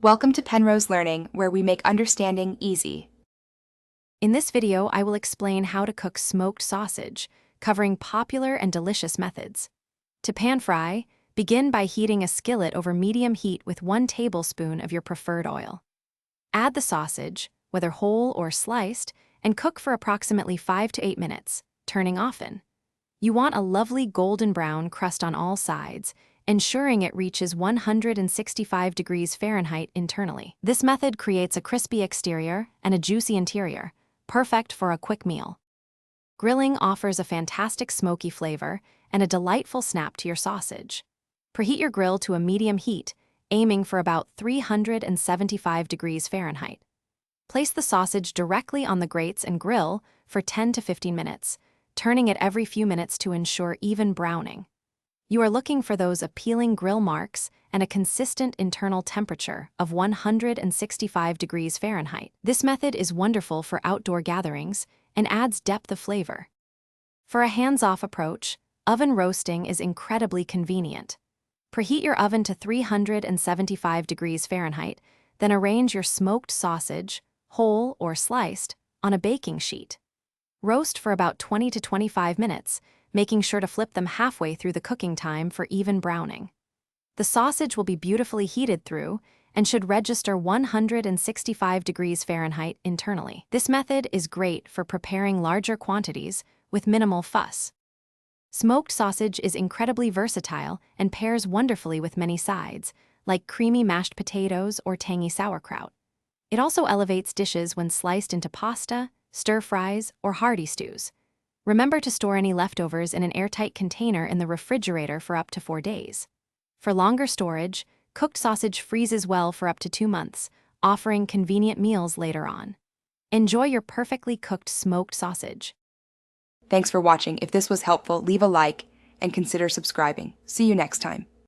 Welcome to Penrose Learning, where we make understanding easy. In this video, I will explain how to cook smoked sausage, covering popular and delicious methods. To pan fry, begin by heating a skillet over medium heat with 1 tablespoon of your preferred oil. Add the sausage, whether whole or sliced, and cook for approximately 5 to 8 minutes, turning often. You want a lovely golden brown crust on all sides, ensuring it reaches 165 degrees Fahrenheit internally. This method creates a crispy exterior and a juicy interior, perfect for a quick meal. Grilling offers a fantastic smoky flavor and a delightful snap to your sausage. Preheat your grill to a medium heat, aiming for about 375 degrees Fahrenheit. Place the sausage directly on the grates and grill for 10 to 15 minutes, turning it every few minutes to ensure even browning. You are looking for those appealing grill marks and a consistent internal temperature of 165 degrees Fahrenheit. This method is wonderful for outdoor gatherings and adds depth of flavor. For a hands-off approach, oven roasting is incredibly convenient. Preheat your oven to 375 degrees Fahrenheit, then arrange your smoked sausage, whole or sliced, on a baking sheet. Roast for about 20 to 25 minutes, making sure to flip them halfway through the cooking time for even browning. The sausage will be beautifully heated through and should register 165 degrees Fahrenheit internally. This method is great for preparing larger quantities with minimal fuss. Smoked sausage is incredibly versatile and pairs wonderfully with many sides, like creamy mashed potatoes or tangy sauerkraut. It also elevates dishes when sliced into pasta, stir-fries, or hearty stews. Remember to store any leftovers in an airtight container in the refrigerator for up to 4 days. For longer storage, cooked sausage freezes well for up to 2 months, offering convenient meals later on. Enjoy your perfectly cooked smoked sausage. Thanks for watching. If this was helpful, leave a like and consider subscribing. See you next time.